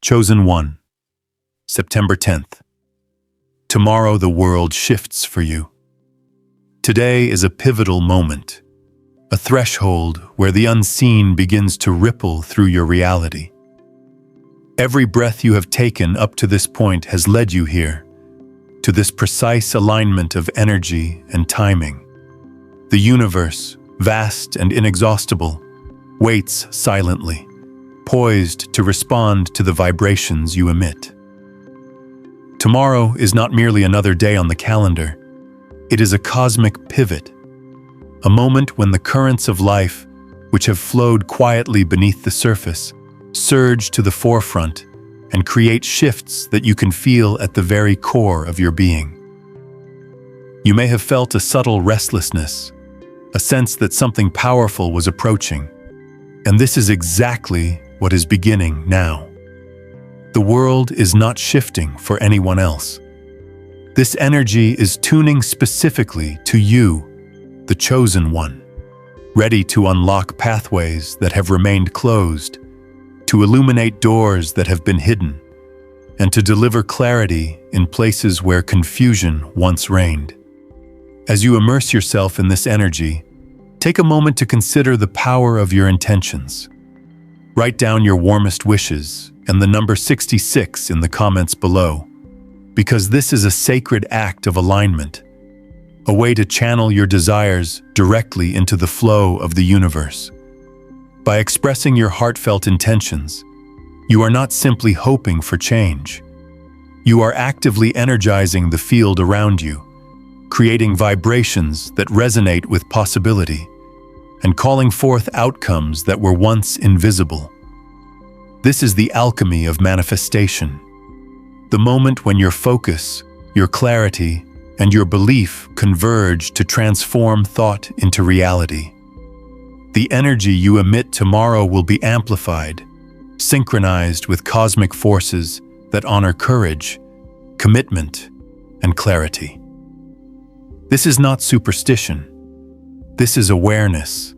Chosen one, September 10th. Tomorrow the world shifts for you. Today is a pivotal moment, a threshold where the unseen begins to ripple through your reality. Every breath you have taken up to this point has led you here, to this precise alignment of energy and timing. The universe, vast and inexhaustible, waits silently, poised to respond to the vibrations you emit. Tomorrow is not merely another day on the calendar. It is a cosmic pivot, a moment when the currents of life, which have flowed quietly beneath the surface, surge to the forefront and create shifts that you can feel at the very core of your being. You may have felt a subtle restlessness, a sense that something powerful was approaching, and this is exactly what is beginning now. The world is not shifting for anyone else. This energy is tuning specifically to you, the chosen one, ready to unlock pathways that have remained closed, to illuminate doors that have been hidden, and to deliver clarity in places where confusion once reigned. As you immerse yourself in this energy, take a moment to consider the power of your intentions. Write down your warmest wishes and the number 66 in the comments below, because this is a sacred act of alignment, a way to channel your desires directly into the flow of the universe. By expressing your heartfelt intentions, you are not simply hoping for change. You are actively energizing the field around you, creating vibrations that resonate with possibility, and calling forth outcomes that were once invisible. This is the alchemy of manifestation, the moment when your focus, your clarity, and your belief converge to transform thought into reality. The energy you emit tomorrow will be amplified, synchronized with cosmic forces that honor courage, commitment, and clarity. This is not superstition. This is awareness,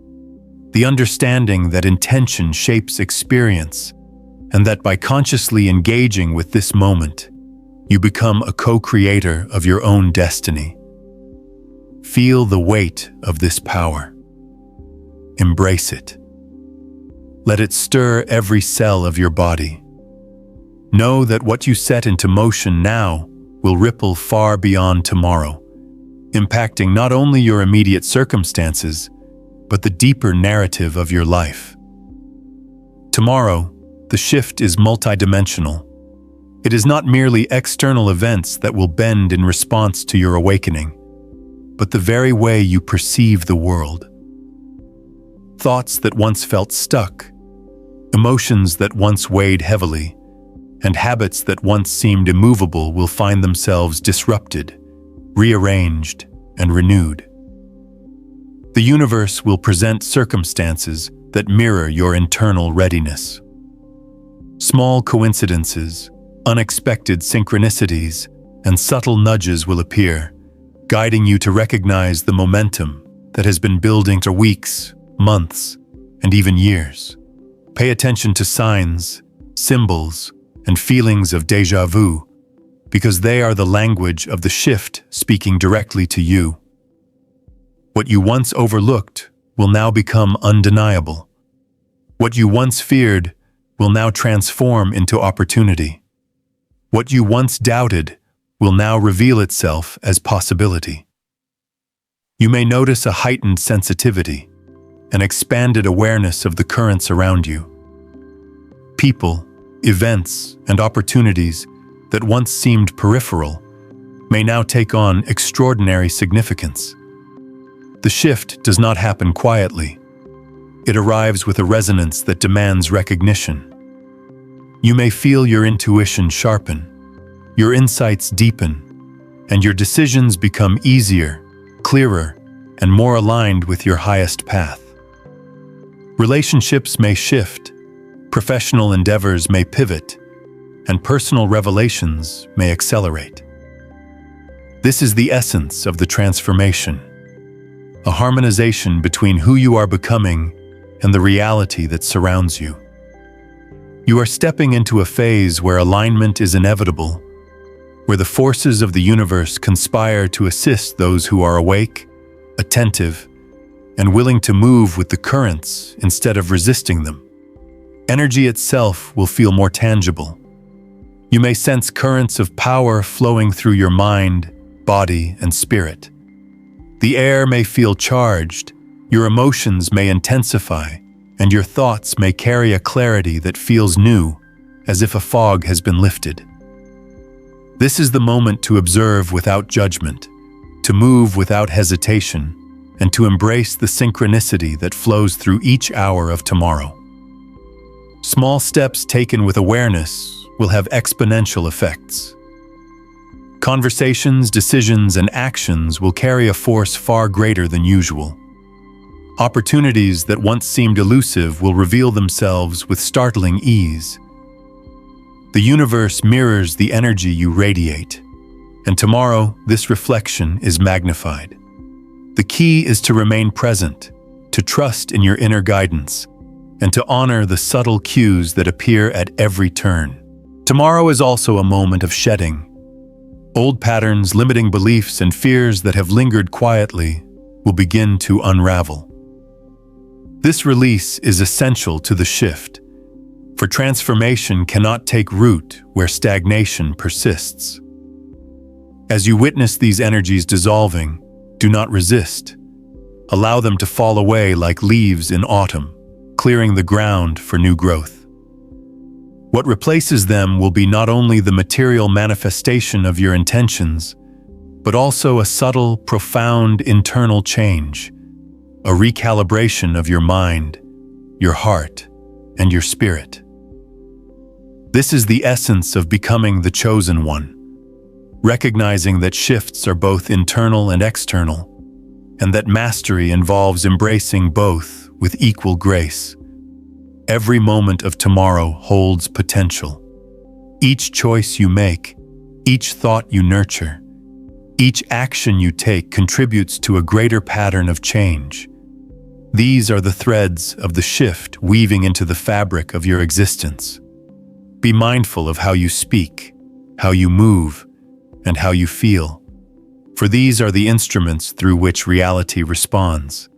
the understanding that intention shapes experience, and that by consciously engaging with this moment, you become a co-creator of your own destiny. Feel the weight of this power. Embrace it. Let it stir every cell of your body. Know that what you set into motion now will ripple far beyond tomorrow, impacting not only your immediate circumstances, but the deeper narrative of your life. Tomorrow, the shift is multidimensional. It is not merely external events that will bend in response to your awakening, but the very way you perceive the world. Thoughts that once felt stuck, emotions that once weighed heavily, and habits that once seemed immovable will find themselves disrupted, rearranged, and renewed. The universe will present circumstances that mirror your internal readiness. Small coincidences, unexpected synchronicities, and subtle nudges will appear, guiding you to recognize the momentum that has been building for weeks, months, and even years. Pay attention to signs, symbols, and feelings of déjà vu, because they are the language of the shift speaking directly to you. What you once overlooked will now become undeniable. What you once feared will now transform into opportunity. What you once doubted will now reveal itself as possibility. You may notice a heightened sensitivity, an expanded awareness of the currents around you. People, events, and opportunities that once seemed peripheral may now take on extraordinary significance. The shift does not happen quietly. It arrives with a resonance that demands recognition. You may feel your intuition sharpen, your insights deepen, and your decisions become easier, clearer, and more aligned with your highest path. Relationships may shift, professional endeavors may pivot, and personal revelations may accelerate. This is the essence of the transformation, a harmonization between who you are becoming and the reality that surrounds you. You are stepping into a phase where alignment is inevitable, where the forces of the universe conspire to assist those who are awake, attentive, and willing to move with the currents instead of resisting them. Energy itself will feel more tangible. You may sense currents of power flowing through your mind, body, and spirit. The air may feel charged, your emotions may intensify, and your thoughts may carry a clarity that feels new, as if a fog has been lifted. This is the moment to observe without judgment, to move without hesitation, and to embrace the synchronicity that flows through each hour of tomorrow. Small steps taken with awareness will have exponential effects. Conversations, decisions, and actions will carry a force far greater than usual. Opportunities that once seemed elusive will reveal themselves with startling ease. The universe mirrors the energy you radiate, and tomorrow this reflection is magnified. The key is to remain present, to trust in your inner guidance, and to honor the subtle cues that appear at every turn. Tomorrow is also a moment of shedding. Old patterns, limiting beliefs, and fears that have lingered quietly will begin to unravel. This release is essential to the shift, for transformation cannot take root where stagnation persists. As you witness these energies dissolving, do not resist. Allow them to fall away like leaves in autumn, clearing the ground for new growth. What replaces them will be not only the material manifestation of your intentions, but also a subtle, profound internal change, a recalibration of your mind, your heart, and your spirit. This is the essence of becoming the chosen one, recognizing that shifts are both internal and external, and that mastery involves embracing both with equal grace. Every moment of tomorrow holds potential. Each choice you make, each thought you nurture, each action you take contributes to a greater pattern of change. These are the threads of the shift weaving into the fabric of your existence. Be mindful of how you speak, how you move, and how you feel, for these are the instruments through which reality responds.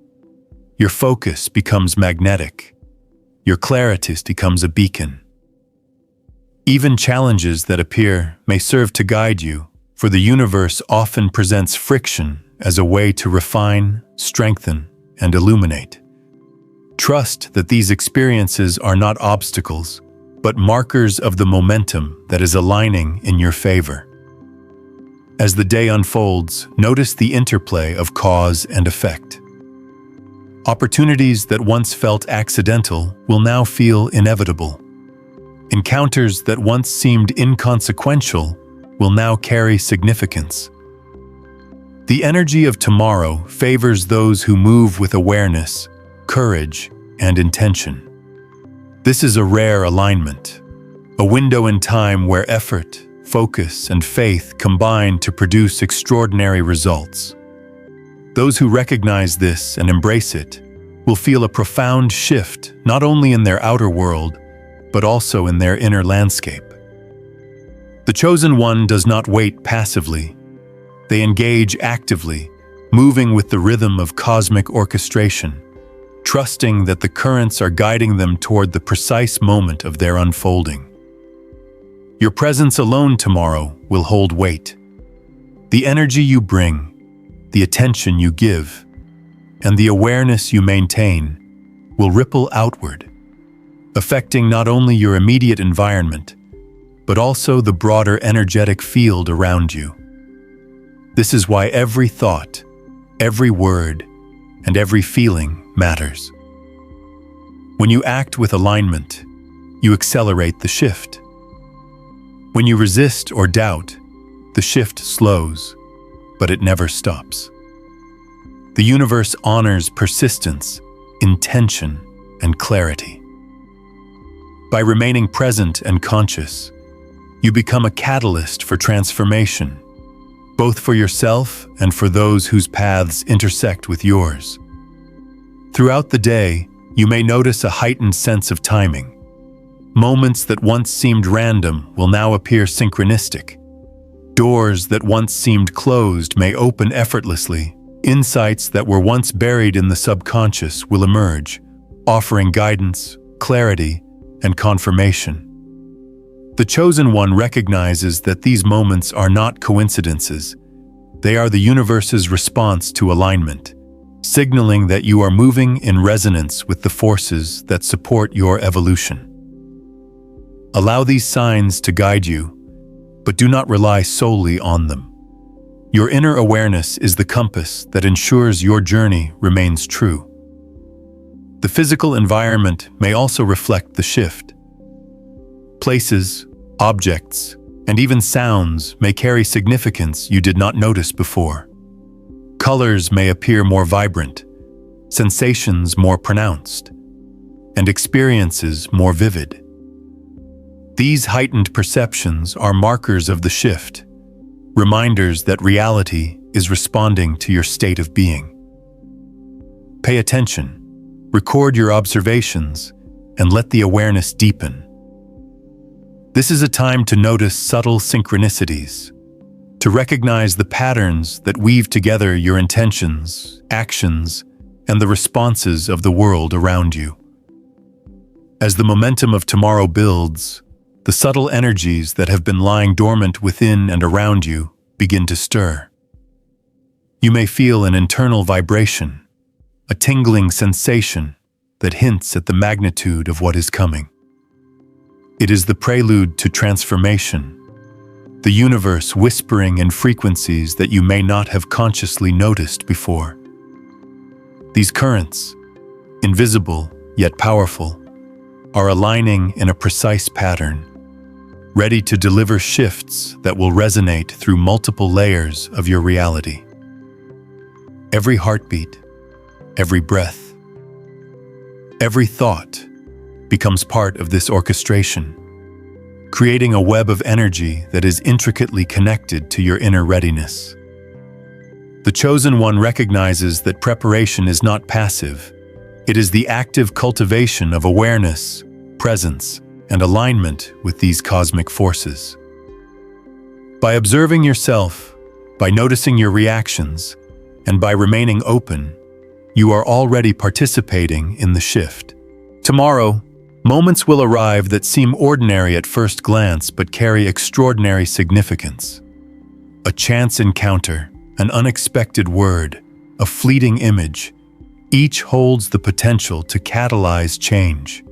Your focus becomes magnetic. Your clarity becomes a beacon. Even challenges that appear may serve to guide you, for the universe often presents friction as a way to refine, strengthen, and illuminate. Trust that these experiences are not obstacles, but markers of the momentum that is aligning in your favor. As the day unfolds, notice the interplay of cause and effect. Opportunities that once felt accidental will now feel inevitable. Encounters that once seemed inconsequential will now carry significance. The energy of tomorrow favors those who move with awareness, courage, and intention. This is a rare alignment, a window in time where effort, focus, and faith combine to produce extraordinary results. Those who recognize this and embrace it will feel a profound shift not only in their outer world, but also in their inner landscape. The chosen one does not wait passively. They engage actively, moving with the rhythm of cosmic orchestration, trusting that the currents are guiding them toward the precise moment of their unfolding. Your presence alone tomorrow will hold weight. The energy you bring, the attention you give, and the awareness you maintain will ripple outward, affecting not only your immediate environment, but also the broader energetic field around you. This is why every thought, every word, and every feeling matters. When you act with alignment, you accelerate the shift. When you resist or doubt, the shift slows, but it never stops. The universe honors persistence, intention, and clarity. By remaining present and conscious, you become a catalyst for transformation, both for yourself and for those whose paths intersect with yours. Throughout the day, you may notice a heightened sense of timing. Moments that once seemed random will now appear synchronistic. Doors that once seemed closed may open effortlessly. Insights that were once buried in the subconscious will emerge, offering guidance, clarity, and confirmation. The Chosen One recognizes that these moments are not coincidences. They are the universe's response to alignment, signaling that you are moving in resonance with the forces that support your evolution. Allow these signs to guide you, but do not rely solely on them. Your inner awareness is the compass that ensures your journey remains true. The physical environment may also reflect the shift. Places, objects, and even sounds may carry significance you did not notice before. Colors may appear more vibrant, sensations more pronounced, and experiences more vivid. These heightened perceptions are markers of the shift, reminders that reality is responding to your state of being. Pay attention, record your observations, and let the awareness deepen. This is a time to notice subtle synchronicities, to recognize the patterns that weave together your intentions, actions, and the responses of the world around you. As the momentum of tomorrow builds, the subtle energies that have been lying dormant within and around you begin to stir. You may feel an internal vibration, a tingling sensation that hints at the magnitude of what is coming. It is the prelude to transformation, the universe whispering in frequencies that you may not have consciously noticed before. These currents, invisible yet powerful, are aligning in a precise pattern, ready to deliver shifts that will resonate through multiple layers of your reality. Every heartbeat, every breath, every thought becomes part of this orchestration, creating a web of energy that is intricately connected to your inner readiness. The Chosen One recognizes that preparation is not passive. It is the active cultivation of awareness, presence, and alignment with these cosmic forces. By observing yourself, by noticing your reactions, and by remaining open, you are already participating in the shift. Tomorrow, moments will arrive that seem ordinary at first glance but carry extraordinary significance. A chance encounter, an unexpected word, a fleeting image, each holds the potential to catalyze change.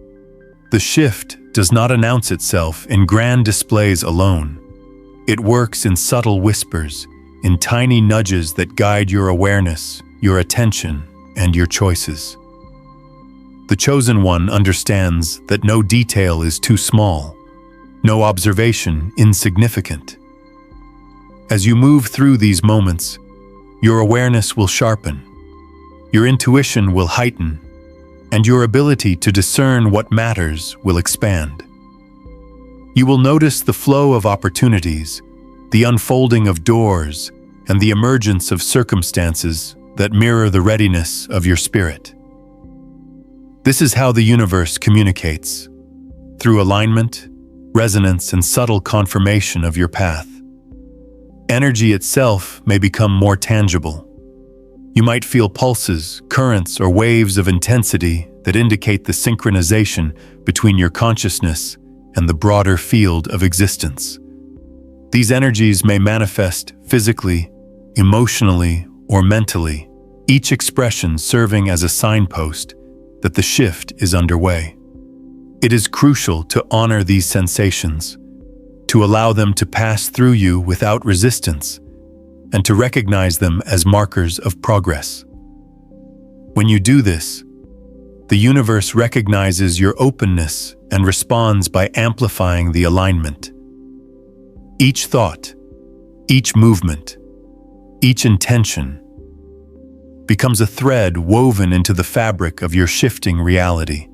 The shift does not announce itself in grand displays alone. It works in subtle whispers, in tiny nudges that guide your awareness, your attention, and your choices. The Chosen One understands that no detail is too small, no observation insignificant. As you move through these moments, your awareness will sharpen, your intuition will heighten, and your ability to discern what matters will expand. You will notice the flow of opportunities, the unfolding of doors, and the emergence of circumstances that mirror the readiness of your spirit. This is how the universe communicates, through alignment, resonance, and subtle confirmation of your path. Energy itself may become more tangible. You might feel pulses, currents, or waves of intensity that indicate the synchronization between your consciousness and the broader field of existence. These energies may manifest physically, emotionally, or mentally, each expression serving as a signpost that the shift is underway. It is crucial to honor these sensations, to allow them to pass through you without resistance, and to recognize them as markers of progress. When you do this, the universe recognizes your openness and responds by amplifying the alignment. Each thought, each movement, each intention becomes a thread woven into the fabric of your shifting reality,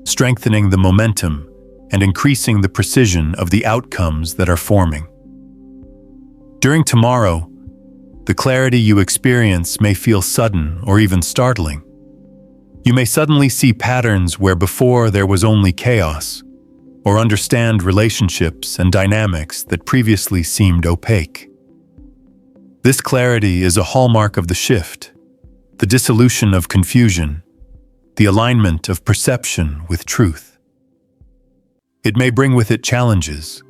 strengthening the momentum and increasing the precision of the outcomes that are forming. During tomorrow, the clarity you experience may feel sudden or even startling. You may suddenly see patterns where before there was only chaos, or understand relationships and dynamics that previously seemed opaque. This clarity is a hallmark of the shift, the dissolution of confusion, the alignment of perception with truth. It may bring with it challenges,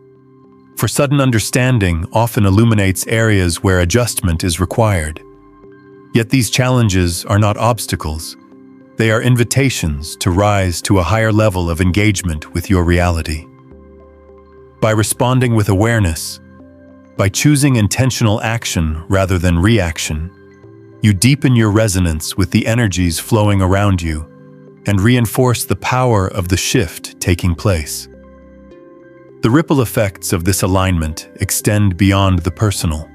for sudden understanding often illuminates areas where adjustment is required. Yet these challenges are not obstacles. They are invitations to rise to a higher level of engagement with your reality. By responding with awareness, by choosing intentional action rather than reaction, you deepen your resonance with the energies flowing around you and reinforce the power of the shift taking place. The ripple effects of this alignment extend beyond the personal.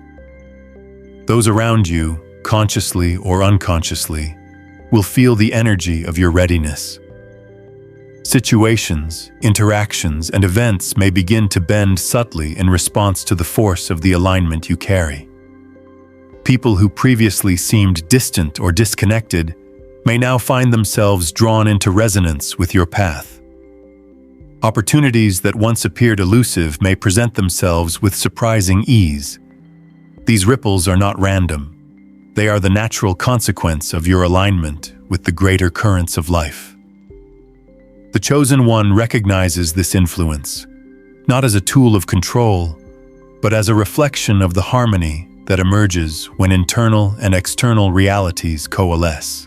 Those around you, consciously or unconsciously, will feel the energy of your readiness. Situations, interactions, and events may begin to bend subtly in response to the force of the alignment you carry. People who previously seemed distant or disconnected may now find themselves drawn into resonance with your path. Opportunities that once appeared elusive may present themselves with surprising ease. These ripples are not random. They are the natural consequence of your alignment with the greater currents of life. The Chosen One recognizes this influence, not as a tool of control, but as a reflection of the harmony that emerges when internal and external realities coalesce.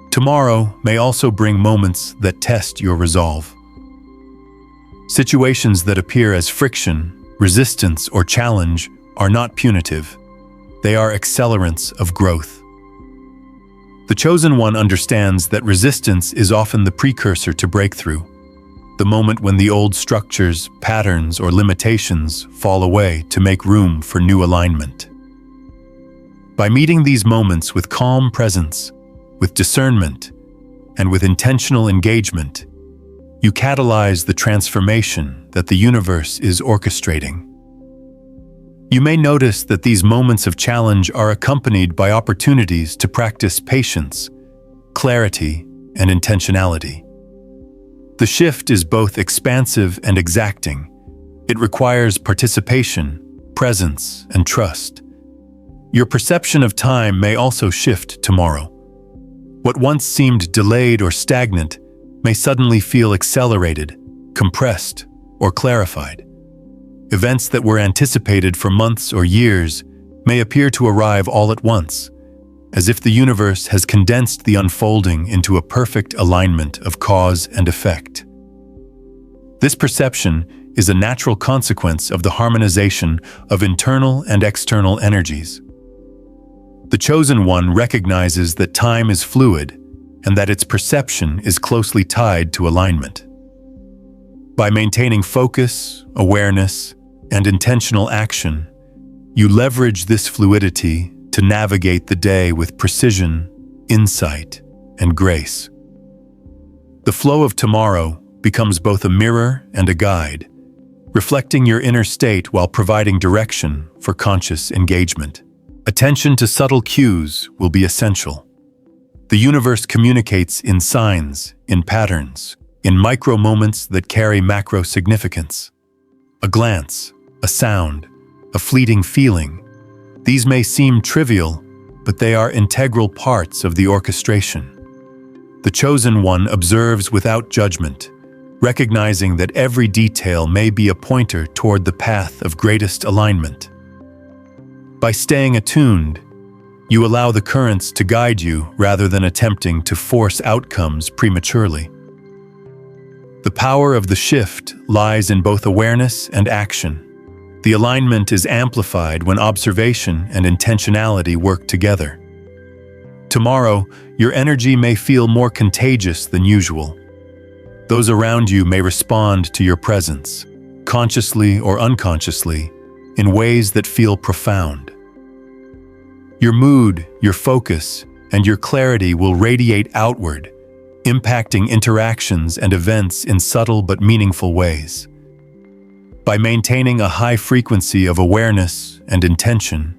Tomorrow may also bring moments that test your resolve. Situations that appear as friction, resistance, or challenge are not punitive. They are accelerants of growth. The Chosen One understands that resistance is often the precursor to breakthrough, the moment when the old structures, patterns, or limitations fall away to make room for new alignment. By meeting these moments with calm presence, with discernment, and with intentional engagement, you catalyze the transformation that the universe is orchestrating. You may notice that these moments of challenge are accompanied by opportunities to practice patience, clarity, and intentionality. The shift is both expansive and exacting. It requires participation, presence, and trust. Your perception of time may also shift tomorrow. What once seemed delayed or stagnant may suddenly feel accelerated, compressed, or clarified. Events that were anticipated for months or years may appear to arrive all at once, as if the universe has condensed the unfolding into a perfect alignment of cause and effect. This perception is a natural consequence of the harmonization of internal and external energies. The Chosen One recognizes that time is fluid and that its perception is closely tied to alignment. By maintaining focus, awareness, and intentional action, you leverage this fluidity to navigate the day with precision, insight, and grace. The flow of tomorrow becomes both a mirror and a guide, reflecting your inner state while providing direction for conscious engagement. Attention to subtle cues will be essential. The universe communicates in signs, in patterns, in micro moments that carry macro significance. A glance, a sound, a fleeting feeling. These may seem trivial, but they are integral parts of the orchestration. The Chosen One observes without judgment, recognizing that every detail may be a pointer toward the path of greatest alignment. By staying attuned, you allow the currents to guide you rather than attempting to force outcomes prematurely. The power of the shift lies in both awareness and action. The alignment is amplified when observation and intentionality work together. Tomorrow, your energy may feel more contagious than usual. Those around you may respond to your presence, consciously or unconsciously, in ways that feel profound. Your mood, your focus, and your clarity will radiate outward, impacting interactions and events in subtle but meaningful ways. By maintaining a high frequency of awareness and intention,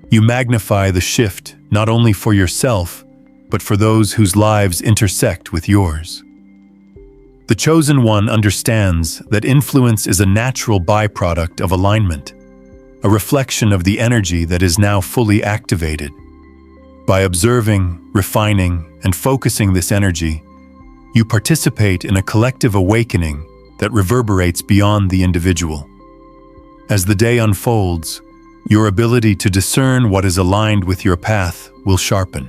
you magnify the shift not only for yourself, but for those whose lives intersect with yours. The chosen one understands that influence is a natural byproduct of alignment, a reflection of the energy that is now fully activated. By observing, refining, and focusing this energy, you participate in a collective awakening that reverberates beyond the individual. As the day unfolds, your ability to discern what is aligned with your path will sharpen.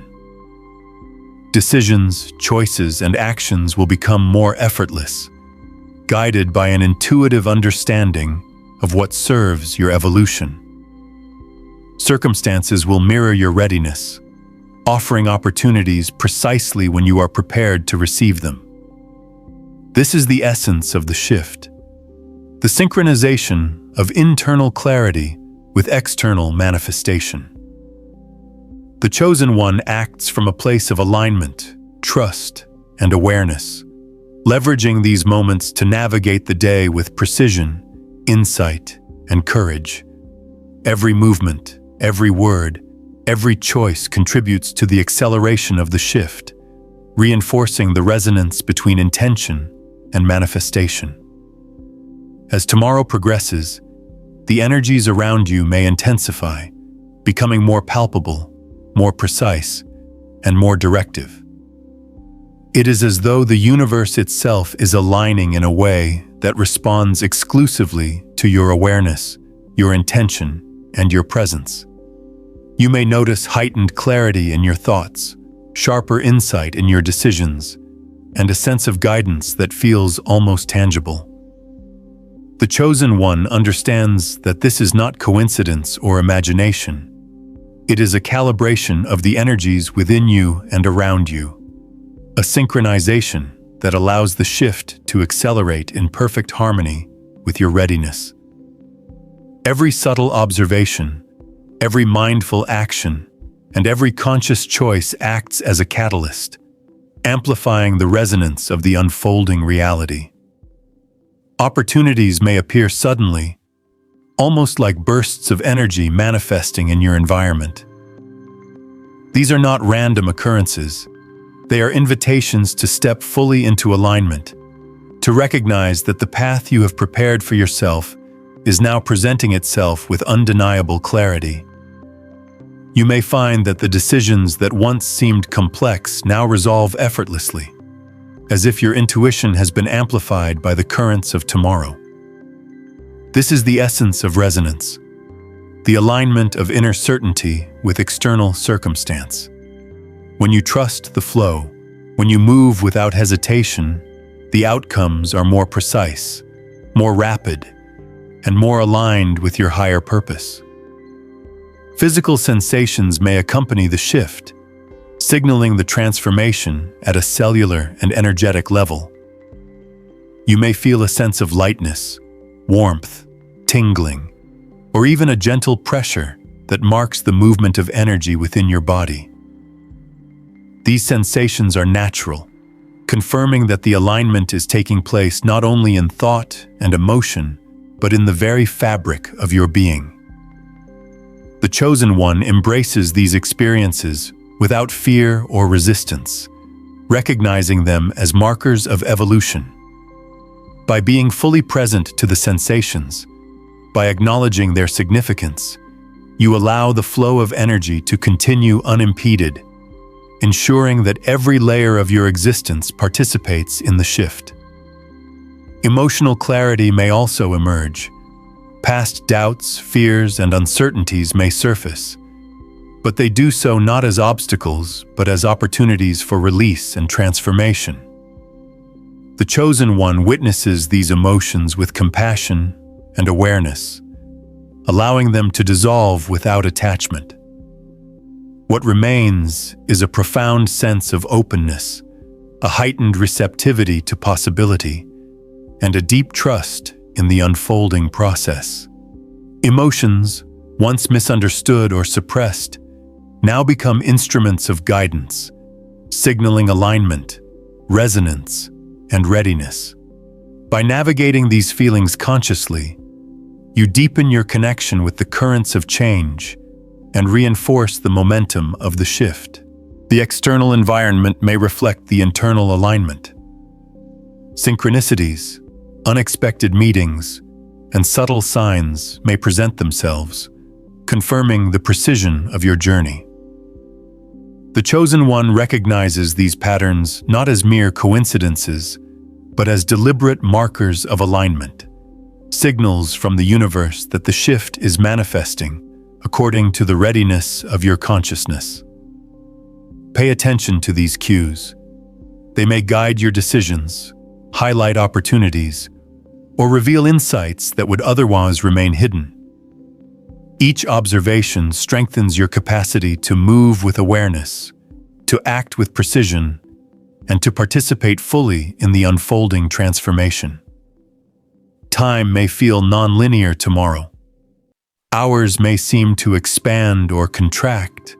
Decisions, choices, and actions will become more effortless, guided by an intuitive understanding of what serves your evolution. Circumstances will mirror your readiness, offering opportunities precisely when you are prepared to receive them. This is the essence of the shift, the synchronization of internal clarity with external manifestation. The chosen one acts from a place of alignment, trust, and awareness, leveraging these moments to navigate the day with precision, insight, and courage. Every movement, every word, every choice contributes to the acceleration of the shift, reinforcing the resonance between intention and manifestation. As tomorrow progresses, the energies around you may intensify, becoming more palpable, more precise, and more directive. It is as though the universe itself is aligning in a way that responds exclusively to your awareness, your intention, and your presence. You may notice heightened clarity in your thoughts, sharper insight in your decisions, and a sense of guidance that feels almost tangible. The chosen one understands that this is not coincidence or imagination. It is a calibration of the energies within you and around you, a synchronization that allows the shift to accelerate in perfect harmony with your readiness. Every subtle observation, every mindful action, and every conscious choice acts as a catalyst, amplifying the resonance of the unfolding reality. Opportunities may appear suddenly, almost like bursts of energy manifesting in your environment. These are not random occurrences. They are invitations to step fully into alignment, to recognize that the path you have prepared for yourself is now presenting itself with undeniable clarity. You may find that the decisions that once seemed complex now resolve effortlessly, as if your intuition has been amplified by the currents of tomorrow. This is the essence of resonance, the alignment of inner certainty with external circumstance. When you trust the flow, when you move without hesitation, the outcomes are more precise, more rapid, and more aligned with your higher purpose. Physical sensations may accompany the shift, signaling the transformation at a cellular and energetic level. You may feel a sense of lightness, warmth, tingling, or even a gentle pressure that marks the movement of energy within your body. These sensations are natural, confirming that the alignment is taking place not only in thought and emotion, but in the very fabric of your being. The chosen one embraces these experiences without fear or resistance, recognizing them as markers of evolution. By being fully present to the sensations, by acknowledging their significance, you allow the flow of energy to continue unimpeded, ensuring that every layer of your existence participates in the shift. Emotional clarity may also emerge. Past doubts, fears, and uncertainties may surface, but they do so not as obstacles, but as opportunities for release and transformation. The chosen one witnesses these emotions with compassion and awareness, allowing them to dissolve without attachment. What remains is a profound sense of openness, a heightened receptivity to possibility, and a deep trust in the unfolding process. Emotions, once misunderstood or suppressed, now become instruments of guidance, signaling alignment, resonance, and readiness. By navigating these feelings consciously, you deepen your connection with the currents of change and reinforce the momentum of the shift. The external environment may reflect the internal alignment. Synchronicities, unexpected meetings, and subtle signs may present themselves, confirming the precision of your journey. The Chosen One recognizes these patterns not as mere coincidences, but as deliberate markers of alignment, signals from the universe that the shift is manifesting according to the readiness of your consciousness. Pay attention to these cues. They may guide your decisions, highlight opportunities, or reveal insights that would otherwise remain hidden. Each observation strengthens your capacity to move with awareness, to act with precision, and to participate fully in the unfolding transformation. Time may feel nonlinear tomorrow. Hours may seem to expand or contract.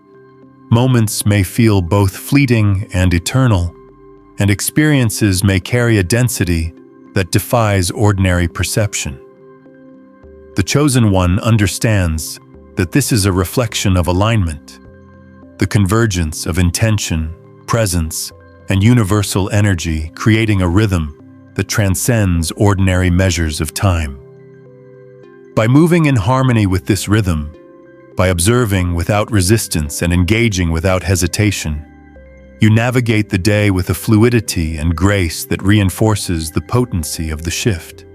Moments may feel both fleeting and eternal, and experiences may carry a density that defies ordinary perception. The Chosen One understands that this is a reflection of alignment, the convergence of intention, presence, and universal energy creating a rhythm that transcends ordinary measures of time. By moving in harmony with this rhythm, by observing without resistance and engaging without hesitation, you navigate the day with a fluidity and grace that reinforces the potency of the shift.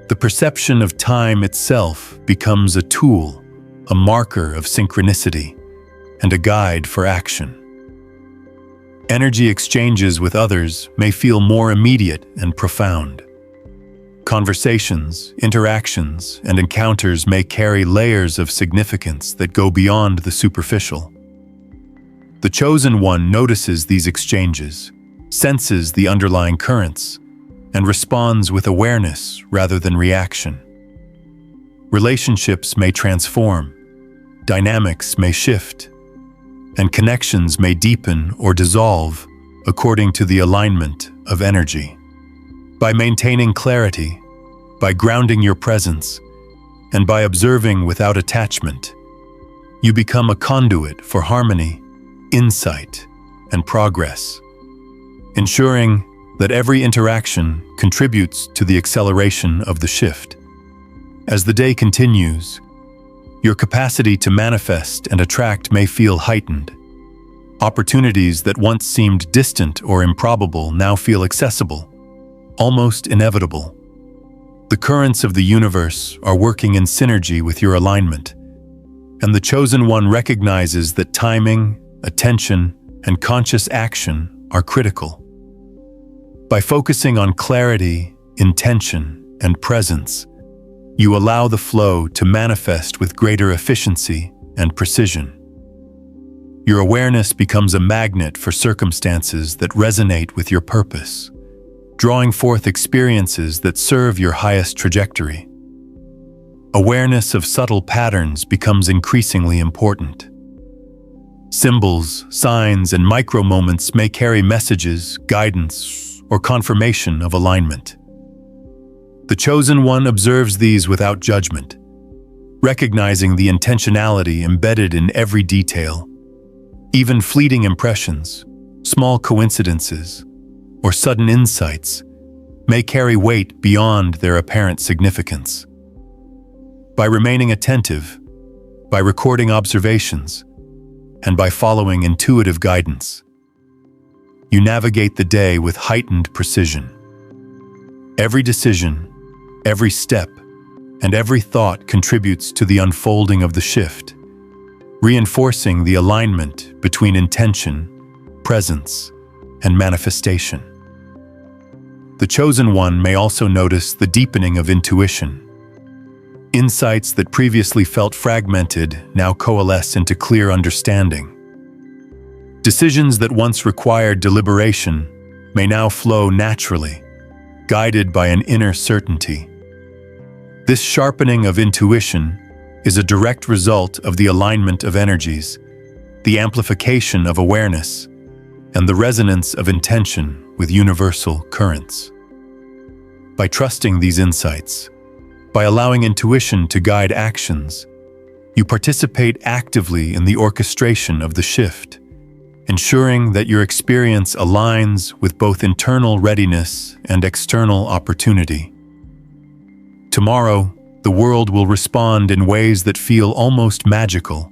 The perception of time itself becomes a tool, a marker of synchronicity, and a guide for action. Energy exchanges with others may feel more immediate and profound. Conversations, interactions, and encounters may carry layers of significance that go beyond the superficial. The Chosen One notices these exchanges, senses the underlying currents, and responds with awareness rather than reaction. Relationships may transform, dynamics may shift, and connections may deepen or dissolve according to the alignment of energy. By maintaining clarity, by grounding your presence, and by observing without attachment, you become a conduit for harmony, insight, and progress, ensuring that every interaction contributes to the acceleration of the shift. As the day continues, your capacity to manifest and attract may feel heightened. Opportunities that once seemed distant or improbable now feel accessible, almost inevitable. The currents of the universe are working in synergy with your alignment, and the Chosen One recognizes that timing, attention, and conscious action are critical. By focusing on clarity, intention, and presence, you allow the flow to manifest with greater efficiency and precision. Your awareness becomes a magnet for circumstances that resonate with your purpose, drawing forth experiences that serve your highest trajectory. Awareness of subtle patterns becomes increasingly important. Symbols, signs, and micro-moments may carry messages, guidance, or confirmation of alignment. The Chosen One observes these without judgment, recognizing the intentionality embedded in every detail. Even fleeting impressions, small coincidences, or sudden insights may carry weight beyond their apparent significance. By remaining attentive, by recording observations, and by following intuitive guidance, you navigate the day with heightened precision. Every decision, every step, and every thought contributes to the unfolding of the shift, reinforcing the alignment between intention, presence, and manifestation. The Chosen One may also notice the deepening of intuition. Insights that previously felt fragmented now coalesce into clear understanding. Decisions that once required deliberation may now flow naturally, guided by an inner certainty. This sharpening of intuition is a direct result of the alignment of energies, the amplification of awareness, and the resonance of intention with universal currents. By trusting these insights, by allowing intuition to guide actions, you participate actively in the orchestration of the shift, ensuring that your experience aligns with both internal readiness and external opportunity. Tomorrow, the world will respond in ways that feel almost magical,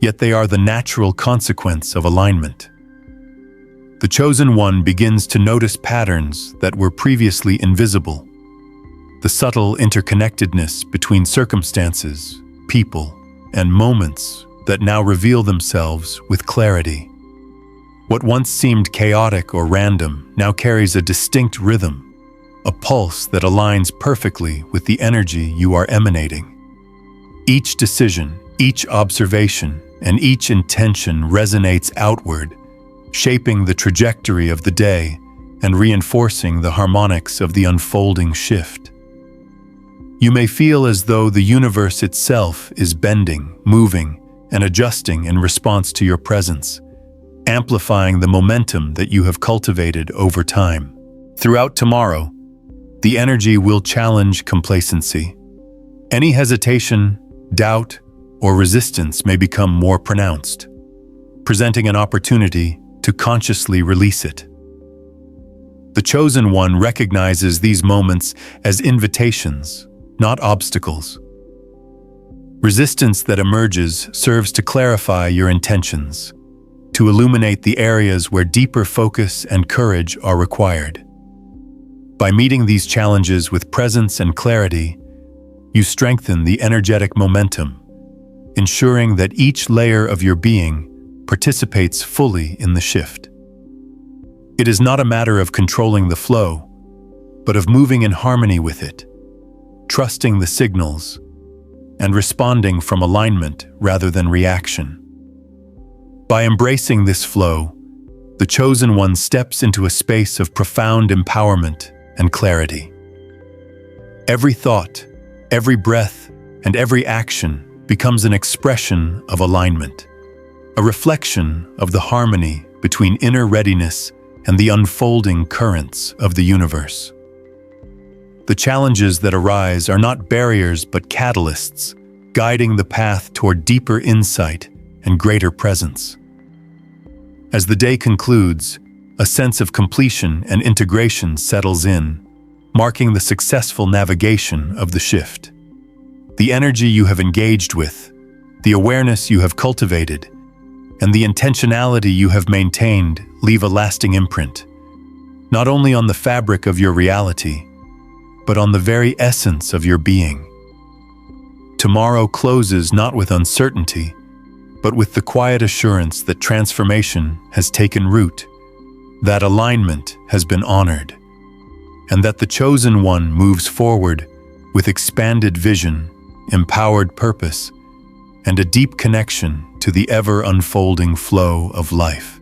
yet they are the natural consequence of alignment. The chosen one begins to notice patterns that were previously invisible, the subtle interconnectedness between circumstances, people, and moments that now reveal themselves with clarity. What once seemed chaotic or random now carries a distinct rhythm, a pulse that aligns perfectly with the energy you are emanating. Each decision, each observation, and each intention resonates outward, shaping the trajectory of the day and reinforcing the harmonics of the unfolding shift. You may feel as though the universe itself is bending, moving, and adjusting in response to your presence, amplifying the momentum that you have cultivated over time. Throughout tomorrow, the energy will challenge complacency. Any hesitation, doubt, or resistance may become more pronounced, presenting an opportunity to consciously release it. The chosen one recognizes these moments as invitations, not obstacles. Resistance that emerges serves to clarify your intentions, to illuminate the areas where deeper focus and courage are required. By meeting these challenges with presence and clarity, you strengthen the energetic momentum, ensuring that each layer of your being participates fully in the shift. It is not a matter of controlling the flow, but of moving in harmony with it, trusting the signals, and responding from alignment rather than reaction. By embracing this flow, the chosen one steps into a space of profound empowerment and clarity. Every thought, every breath, and every action becomes an expression of alignment, a reflection of the harmony between inner readiness and the unfolding currents of the universe. The challenges that arise are not barriers but catalysts, guiding the path toward deeper insight and greater presence. As the day concludes, a sense of completion and integration settles in, marking the successful navigation of the shift. The energy you have engaged with, the awareness you have cultivated, and the intentionality you have maintained leave a lasting imprint, not only on the fabric of your reality, but on the very essence of your being. Tomorrow closes not with uncertainty, but with the quiet assurance that transformation has taken root, that alignment has been honored, and that the chosen one moves forward with expanded vision, empowered purpose, and a deep connection to the ever-unfolding flow of life.